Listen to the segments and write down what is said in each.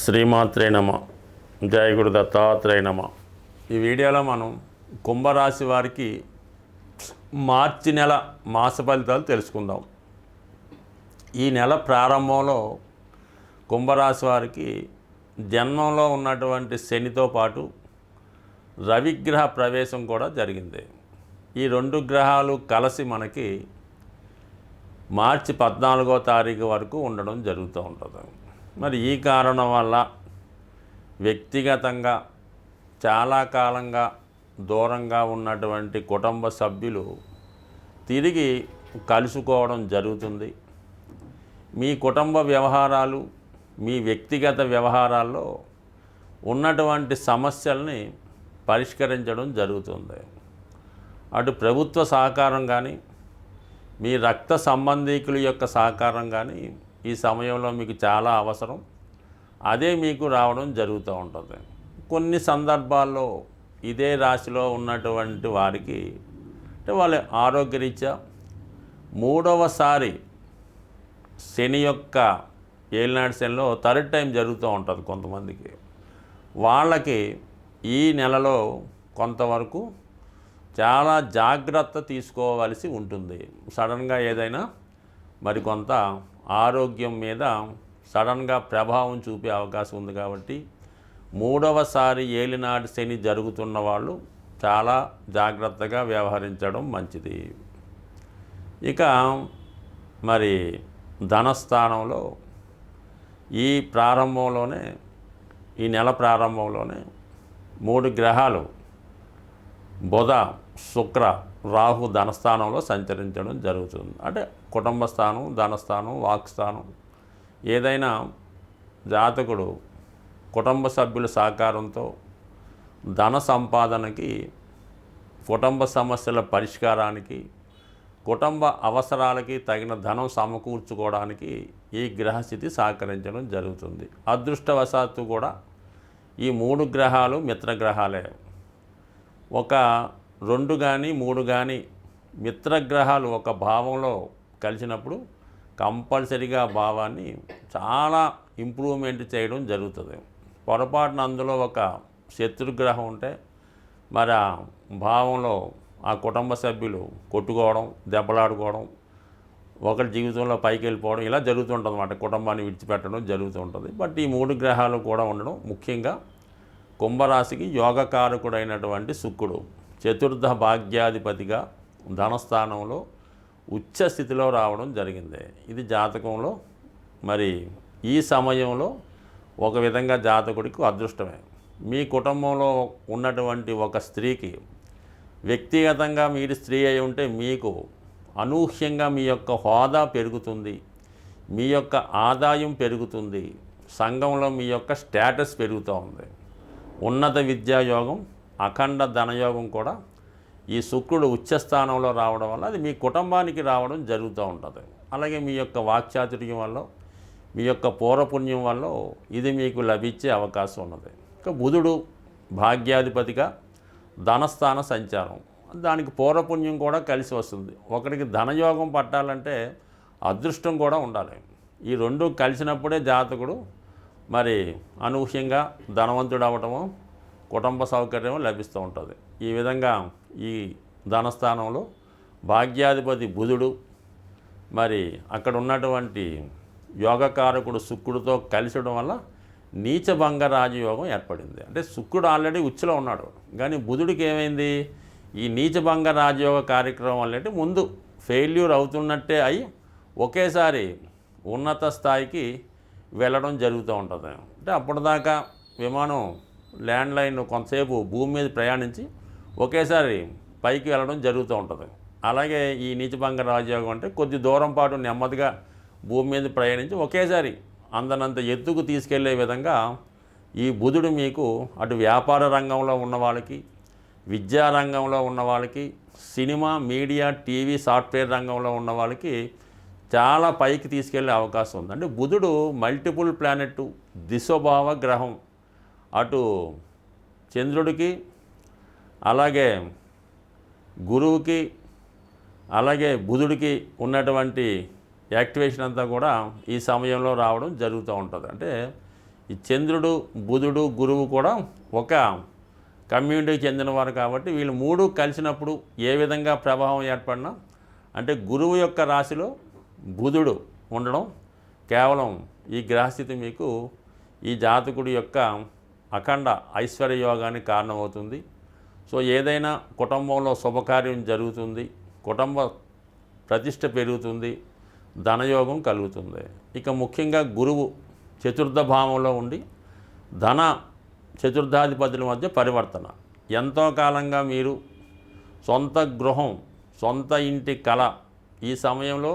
శ్రీమాత్రే నమ. జయ గురు దత్తాత్రేయ నమ. ఈ వీడియోలో మనం కుంభరాశి వారికి మార్చి నెల మాస ఫలితాలు తెలుసుకుందాం. ఈ నెల ప్రారంభంలో కుంభరాశి వారికి జన్మంలో ఉన్నటువంటి శనితో పాటు రవిగ్రహ ప్రవేశం కూడా జరిగింది. ఈ రెండు గ్రహాలు కలిసి మనకి మార్చి 14వ తారీఖు వరకు ఉండడం జరుగుతూ ఉంటుంది. మరి ఈ కారణం వల్ల వ్యక్తిగతంగా చాలా కాలంగా దూరంగా ఉన్నటువంటి కుటుంబ సభ్యులు తిరిగి కలుసుకోవడం జరుగుతుంది. మీ కుటుంబ వ్యవహారాలు, మీ వ్యక్తిగత వ్యవహారాల్లో ఉన్నటువంటి సమస్యల్ని పరిష్కరించడం జరుగుతుంది. అటు ప్రభుత్వ సహకారం కానీ, మీ రక్త సంబంధీకుల యొక్క సహకారం కానీ ఈ సమయంలో మీకు చాలా అవసరం. అదే మీకు రావడం జరుగుతూ ఉంటుంది. కొన్ని సందర్భాల్లో ఇదే రాశిలో ఉన్నటువంటి వారికి అంటే వాళ్ళ ఆరోగ్యరీత్యా మూడవసారి శని యొక్క ఏలినాటి శనిలో థర్డ్ టైం జరుగుతూ ఉంటుంది కొంతమందికి. వాళ్ళకి ఈ నెలలో కొంతవరకు చాలా జాగ్రత్త తీసుకోవలసి ఉంటుంది. సడన్గా ఏదైనా మరికొంత ఆరోగ్యం మీద సడన్గా ప్రభావం చూపే అవకాశం ఉంది. కాబట్టి మూడవసారి ఏలినాటి శని జరుగుతున్న వాళ్ళు చాలా జాగ్రత్తగా వ్యవహరించడం మంచిది. ఇక మరి ధనస్థానంలో ఈ నెల ప్రారంభంలోనే 3 గ్రహాలు బుధ, శుక్ర, రాహు ధనస్థానంలో సంచరించడం జరుగుతుంది. అంటే కుటుంబ స్థానం, ధనస్థానం, వాక్స్థానం. ఏదైనా జాతకుడు కుటుంబ సభ్యుల సహకారంతో ధన సంపాదనకి, కుటుంబ సమస్యల పరిష్కారానికి, కుటుంబ అవసరాలకి తగిన ధనం సమకూర్చుకోవడానికి ఈ గ్రహస్థితి సహకరించడం జరుగుతుంది. అదృష్టవశాత్తు కూడా ఈ 3 గ్రహాలు మిత్రగ్రహాలే. ఒక 2 కానీ 3 కానీ మిత్రగ్రహాలు ఒక భావంలో కలిసినప్పుడు కంపల్సరీగా ఆ భావాన్ని చాలా ఇంప్రూవ్మెంట్ చేయడం జరుగుతుంది. పొరపాటున అందులో ఒక శత్రుగ్రహం ఉంటే మరి ఆ భావంలో ఆ కుటుంబ సభ్యులు కొట్టుకోవడం, దెబ్బలాడుకోవడం, ఒకరి జీవితంలో పైకి వెళ్ళిపోవడం ఇలా జరుగుతుంటుంది అన్నమాట. కుటుంబాన్ని విడిచిపెట్టడం జరుగుతూ ఉంటుంది. బట్ ఈ 3 గ్రహాలు కూడా ఉండడం, ముఖ్యంగా కుంభరాశికి యోగకారకుడైనటువంటి శుక్రుడు చతుర్థ భాగ్యాధిపతిగా ధనస్థానంలో ఉచ్చ స్థితిలో రావడం జరిగింది. ఇది జాతకంలో మరి ఈ సమయంలో ఒక విధంగా జాతకుడికి అదృష్టమే. మీ కుటుంబంలో ఉన్నటువంటి ఒక స్త్రీకి వ్యక్తిగతంగా మీరు స్త్రీ అయి ఉంటే మీకు అనూహ్యంగా మీ యొక్క హోదా పెరుగుతుంది, మీ యొక్క ఆదాయం పెరుగుతుంది, సంఘంలో మీ యొక్క స్టేటస్ పెరుగుతూ ఉంది. ఉన్నత విద్యాయోగం, అఖండ ధనయోగం కూడా ఈ శుక్రుడు ఉచ్చస్థానంలో రావడం వల్ల అది మీ కుటుంబానికి రావడం జరుగుతూ ఉంటుంది. అలాగే మీ యొక్క వాక్చాతుర్యం వల్ల, మీ యొక్క పూర్వపుణ్యం వల్ల ఇది మీకు లభించే అవకాశం ఉన్నది. ఇక బుధుడు భాగ్యాధిపతిగా ధనస్థాన సంచారం, దానికి పూర్వపుణ్యం కూడా కలిసి వస్తుంది. ఒకరికి ధనయోగం పట్టాలంటే అదృష్టం కూడా ఉండాలి. ఈ రెండు కలిసినప్పుడే జాతకుడు మరి అనూహ్యంగా ధనవంతుడు అవ్వటము, కుటుంబ సౌకర్యం లభిస్తూ ఉంటుంది. ఈ విధంగా ఈ ధనస్థానంలో భాగ్యాధిపతి బుధుడు మరి అక్కడ ఉన్నటువంటి యోగకారకుడు శుక్రుడితో కలిసడం వల్ల నీచభంగ రాజయోగం ఏర్పడింది. అంటే శుక్రుడు ఆల్రెడీ ఉచ్చులో ఉన్నాడు, కానీ బుధుడికి ఏమైంది, ఈ నీచభంగ రాజయోగ కార్యక్రమం వల్ల ముందు ఫెయిల్యూర్ అవుతున్నట్టే అయి ఒకేసారి ఉన్నత స్థాయికి వెళ్ళడం జరుగుతూ ఉంటుంది. అంటే అప్పటిదాకా విమానం ల్యాండ్లైన్ కొంతసేపు భూమి మీద ప్రయాణించి ఒకేసారి పైకి వెళ్ళడం జరుగుతూ ఉంటుంది. అలాగే ఈ నీచభంగ రాజయోగం అంటే కొద్ది దూరం పాటు నెమ్మదిగా భూమి మీద ప్రయాణించి ఒకేసారి అందనంత ఎత్తుకు తీసుకెళ్లే విధంగా ఈ బుధుడు మీకు అటు వ్యాపార రంగంలో ఉన్న వాళ్ళకి, విద్యా రంగంలో ఉన్న వాళ్ళకి, సినిమా, మీడియా, టీవీ, సాఫ్ట్వేర్ రంగంలో ఉన్న వాళ్ళకి చాలా పైకి తీసుకెళ్లే అవకాశం ఉంది. అంటే బుధుడు మల్టిపుల్ ప్లానెట్, దిశోభావ గ్రహం. అటు చంద్రుడికి, అలాగే గురువుకి, అలాగే బుధుడికి ఉన్నటువంటి యాక్టివేషన్ అంతా కూడా ఈ సమయంలో రావడం జరుగుతూ ఉంటుంది. అంటే ఈ చంద్రుడు, బుధుడు, గురువు కూడా ఒక కమ్యూనిటీకి చెందినవారు కాబట్టి వీళ్ళు మూడు కలిసినప్పుడు ఏ విధంగా ప్రభావం ఏర్పడినా అంటే గురువు యొక్క రాశిలో బుధుడు ఉండడం కేవలం ఈ గ్రహస్థితి మీకు ఈ జాతకుడి యొక్క అఖండ ఐశ్వర్య యోగానికి కారణమవుతుంది. సో ఏదైనా కుటుంబంలో శుభకార్యం జరుగుతుంది, కుటుంబ ప్రతిష్ట పెరుగుతుంది, ధనయోగం కలుగుతుంది. ఇక ముఖ్యంగా గురువు చతుర్థ భావంలో ఉండి ధన చతుర్థాధిపతుల మధ్య పరివర్తన. ఎంతో కాలంగా మీరు సొంత గృహం, సొంత ఇంటి కళ ఈ సమయంలో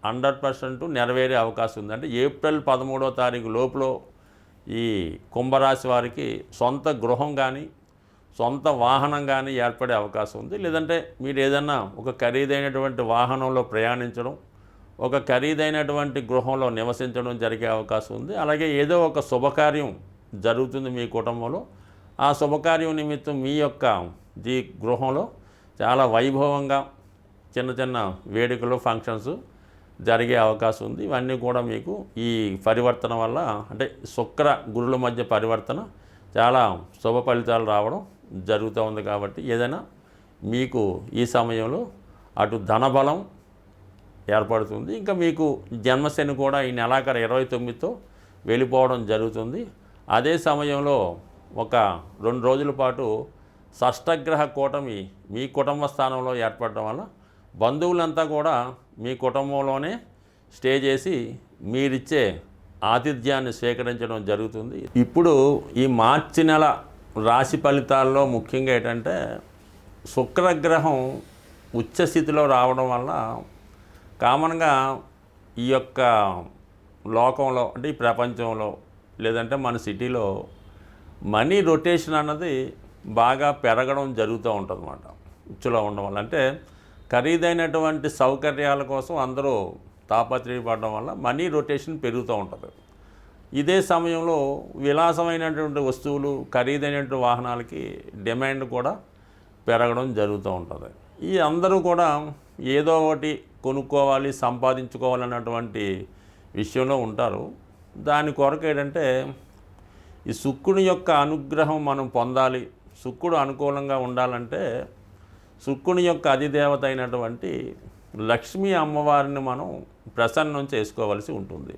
100% నెరవేరే అవకాశం ఉంది. అంటే ఏప్రిల్ 13వ తారీఖు లోపల ఈ కుంభరాశి వారికి సొంత గృహం కానీ సొంత వాహనం కానీ ఏర్పడే అవకాశం ఉంది. లేదంటే మీరు ఏదన్నా ఒక ఖరీదైనటువంటి వాహనంలో ప్రయాణించడం, ఒక ఖరీదైనటువంటి గృహంలో నివసించడం జరిగే అవకాశం ఉంది. అలాగే ఏదో ఒక శుభకార్యం జరుగుతుంది మీ కుటుంబంలో. ఆ శుభకార్యం నిమిత్తం మీ యొక్క ఈ గృహంలో చాలా వైభవంగా చిన్న చిన్న వేడుకలు, ఫంక్షన్స్ జరిగే అవకాశం ఉంది. ఇవన్నీ కూడా మీకు ఈ పరివర్తన వల్ల అంటే శుక్ర గురుల మధ్య పరివర్తన చాలా శుభ ఫలితాలు రావడం జరుగుతూ ఉంది. కాబట్టి ఏదైనా మీకు ఈ సమయంలో అటు ధనబలం ఏర్పడుతుంది. ఇంకా మీకు జన్మశని కూడా ఈ నెలాఖరు 29తో వెళ్ళిపోవడం జరుగుతుంది. అదే సమయంలో ఒక 2 రోజుల పాటు షష్టగ్రహ కూటమి మీ కుటుంబ స్థానంలో ఏర్పడడం వల్ల బంధువులంతా కూడా మీ కుటుంబంలోనే స్టే చేసి మీరిచ్చే ఆతిథ్యాన్ని స్వీకరించడం జరుగుతుంది. ఇప్పుడు ఈ మార్చి నెల రాశి ఫలితాల్లో ముఖ్యంగా ఏంటంటే శుక్రగ్రహం ఉచ్చస్థితిలో రావడం వల్ల కామన్గా ఈ యొక్క లోకంలో అంటే ఈ ప్రపంచంలో లేదంటే మన సిటీలో మనీ రొటేషన్ అన్నది బాగా పెరగడం జరుగుతూ ఉంటుంది అన్నమాట. ఉచ్చులో ఉండడం వల్ల అంటే ఖరీదైనటువంటి సౌకర్యాల కోసం అందరూ తాపత్రయపడడం వల్ల మనీ రొటేషన్ పెరుగుతూ ఉంటుంది. ఇదే సమయంలో విలాసమైనటువంటి వస్తువులు, ఖరీదైనటువంటి వాహనాలకి డిమాండ్ కూడా పెరగడం జరుగుతూ ఉంటుంది. ఈ అందరూ కూడా ఏదో ఒకటి కొనుక్కోవాలి, సంపాదించుకోవాలన్నటువంటి విషయంలో ఉంటారు. దాని కొరకు ఏంటంటే ఈ శుక్రుని యొక్క అనుగ్రహం మనం పొందాలి, శుక్రుడు అనుకూలంగా ఉండాలంటే శుక్రుని యొక్క అధిదేవత అయినటువంటి లక్ష్మీ అమ్మవారిని మనం ప్రసన్నం చేసుకోవలసి ఉంటుంది.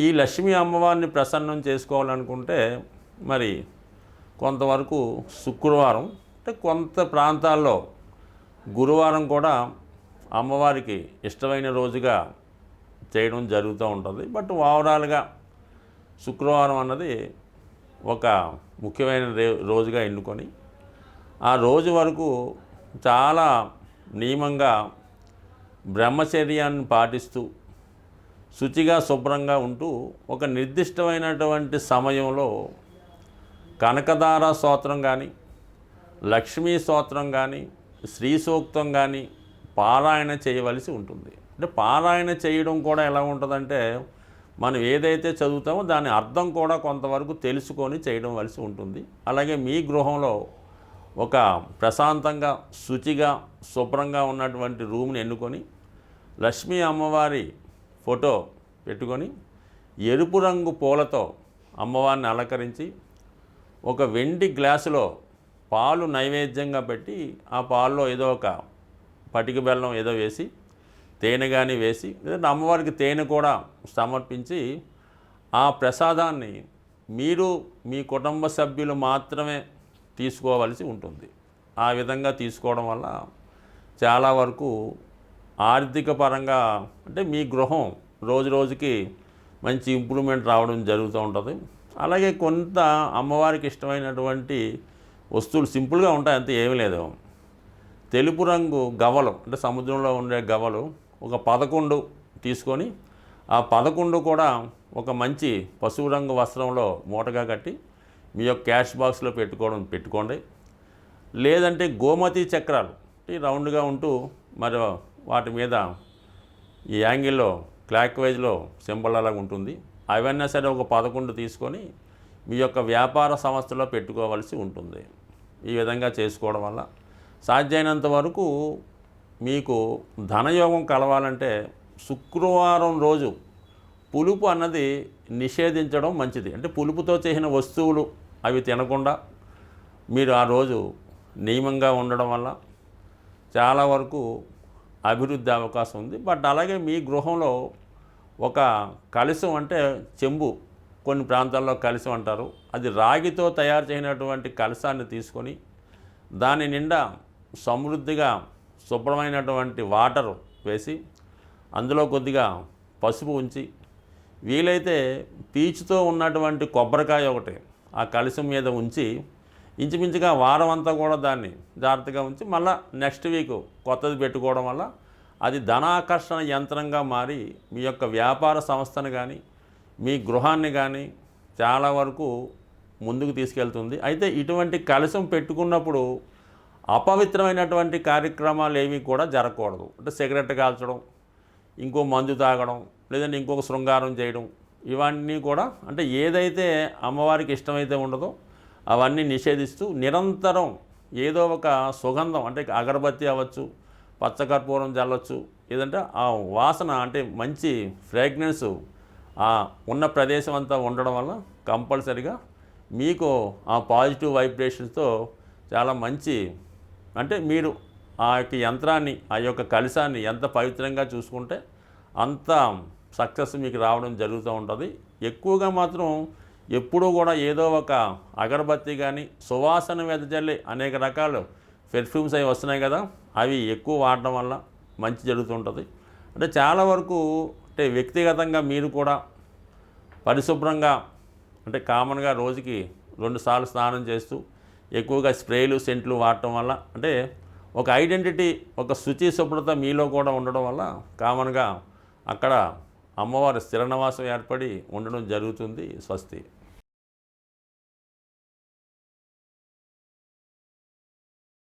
ఈ లక్ష్మీ అమ్మవారిని ప్రసన్నం చేసుకోవాలనుకుంటే మరి కొంతవరకు శుక్రవారం అంటే కొంత ప్రాంతాల్లో గురువారం కూడా అమ్మవారికి ఇష్టమైన రోజుగా చేయడం జరుగుతూ ఉంటుంది. బట్ ఓవరాల్గా శుక్రవారం అన్నది ఒక ముఖ్యమైన రోజుగా ఎన్నుకొని ఆ రోజు వరకు చాలా నియమంగా బ్రహ్మచర్యాన్ని పాటిస్తూ శుచిగా శుభ్రంగా ఉంటూ ఒక నిర్దిష్టమైనటువంటి సమయంలో కనకదార స్తోత్రం కానీ, లక్ష్మీ స్తోత్రం కానీ, శ్రీ సూక్తం కానీ పారాయణ చేయవలసి ఉంటుంది. అంటే పారాయణ చేయడం కూడా ఎలా ఉంటుందంటే మనం ఏదైతే చదువుతామో దాని అర్థం కూడా కొంతవరకు తెలుసుకొని చేయడం వలసి ఉంటుంది. అలాగే మీ గృహంలో ఒక ప్రశాంతంగా శుచిగా శుభ్రంగా ఉన్నటువంటి రూమ్ని ఎన్నుకొని లక్ష్మీ అమ్మవారి ఫోటో పెట్టుకొని ఎరుపు రంగు పూలతో అమ్మవారిని అలంకరించి ఒక వెండి గ్లాసులో పాలు నైవేద్యంగా పెట్టి ఆ పాల్లో ఏదో ఒక పటిక బెల్లం ఏదో వేసి తేనె కానీ వేసి లేదంటే అమ్మవారికి తేనె కూడా సమర్పించి ఆ ప్రసాదాన్ని మీరు మీ కుటుంబ సభ్యులు మాత్రమే తీసుకోవలసి ఉంటుంది. ఆ విధంగా తీసుకోవడం వల్ల చాలా వరకు ఆర్థిక పరంగా అంటే మీ గృహం రోజు రోజుకి మంచి ఇంప్రూవ్మెంట్ రావడం జరుగుతూ ఉంటుంది. అలాగే కొంత అమ్మవారికి ఇష్టమైనటువంటి వస్తువులు సింపుల్గా ఉంటాయి, అంతే ఏమీ లేదు. తెలుపు రంగు గవ్వలు అంటే సముద్రంలో ఉండే గవ్వలు ఒక 11 తీసుకొని ఆ 11 కూడా ఒక మంచి పసుపు రంగు వస్త్రంలో మూటగా కట్టి మీ యొక్క క్యాష్ బాక్స్లో పెట్టుకోండి. లేదంటే గోమతి చక్రాలు రౌండ్గా ఉంటూ మరి వాటి మీద ఈ యాంగిల్లో క్లాక్ వైజ్లో సింబల్ అలాగా ఉంటుంది. అవన్నీ సరే ఒక 11 తీసుకొని మీ యొక్క వ్యాపార సంస్థలో పెట్టుకోవాల్సి ఉంటుంది. ఈ విధంగా చేసుకోవడం వల్ల సాధ్యమైనంత వరకు మీకు ధనయోగం కలవాలంటే శుక్రవారం రోజు పులుపు అన్నది నిషేధించడం మంచిది. అంటే పులుపుతో చేసిన వస్తువులు అవి తినకుండా మీరు ఆ రోజు నియమంగా ఉండడం వల్ల చాలా వరకు అభివృద్ధి అవకాశం ఉంది. బట్ అలాగే మీ గృహంలో ఒక కలశం అంటే చెంబు, కొన్ని ప్రాంతాల్లో కలశం అంటారు, అది రాగితో తయారు చేయనటువంటి కలశాన్ని తీసుకొని దాని నిండా సమృద్ధిగా శుభ్రమైనటువంటి వాటరు వేసి అందులో కొద్దిగా పసుపు ఉంచి, వీలైతే పీచుతో ఉన్నటువంటి కొబ్బరికాయ ఒకటి ఆ కలశం మీద ఉంచి ఇంచుమించుగా వారం అంతా కూడా దాన్ని జాగ్రత్తగా ఉంచి మళ్ళీ నెక్స్ట్ వీక్ కొత్తది పెట్టుకోవడం వల్ల అది ధనాకర్షణ యంత్రంగా మారి మీ యొక్క వ్యాపార సంస్థను కానీ మీ గృహాన్ని కానీ చాలా వరకు ముందుకు తీసుకెళ్తుంది. అయితే ఇటువంటి కలశం పెట్టుకున్నప్పుడు అపవిత్రమైనటువంటి కార్యక్రమాలు ఏవి కూడా జరగకూడదు. అంటే సిగరెట్ కాల్చడం, ఇంకో మందు తాగడం, లేదంటే ఇంకొక శృంగారం చేయడం, ఇవన్నీ కూడా అంటే ఏదైతే అమ్మవారికి ఇష్టమైతే ఉండదో అవన్నీ నిషేధిస్తూ నిరంతరం ఏదో ఒక సుగంధం అంటే అగరబత్తి అవ్వచ్చు, పచ్చకర్పూరం చల్లొచ్చు, ఏదంటే ఆ వాసన అంటే మంచి ఫ్రాగ్రెన్స్ ఉన్న ప్రదేశం అంతా ఉండడం వల్ల కంపల్సరిగా మీకు ఆ పాజిటివ్ వైబ్రేషన్స్తో చాలా మంచి అంటే మీరు ఆ యొక్క యంత్రాన్ని ఆ యొక్క కలశాన్ని ఎంత పవిత్రంగా చూసుకుంటే అంత సక్సెస్ మీకు రావడం జరుగుతూ ఉంటుంది. ఎక్కువగా మాత్రం ఎప్పుడూ కూడా ఏదో ఒక అగరబత్తి కానీ సువాసన వెదజల్లి అనేక రకాలు పెర్ఫ్యూమ్స్ అవి వస్తున్నాయి కదా, అవి ఎక్కువ వాడడం వల్ల మంచి జరుగుతుంటుంది. అంటే చాలా వరకు అంటే వ్యక్తిగతంగా మీరు కూడా పరిశుభ్రంగా అంటే కామన్గా రోజుకి 2 సార్లు స్నానం చేస్తూ ఎక్కువగా స్ప్రేలు సెంట్లు వాడటం వల్ల అంటే ఒక ఐడెంటిటీ, ఒక శుచి శుభ్రత మీలో కూడా ఉండడం వల్ల కామన్గా అక్కడ అమ్మవారి స్థిర నివాసం ఏర్పడి ఉండడం జరుగుతుంది. స్వస్తి.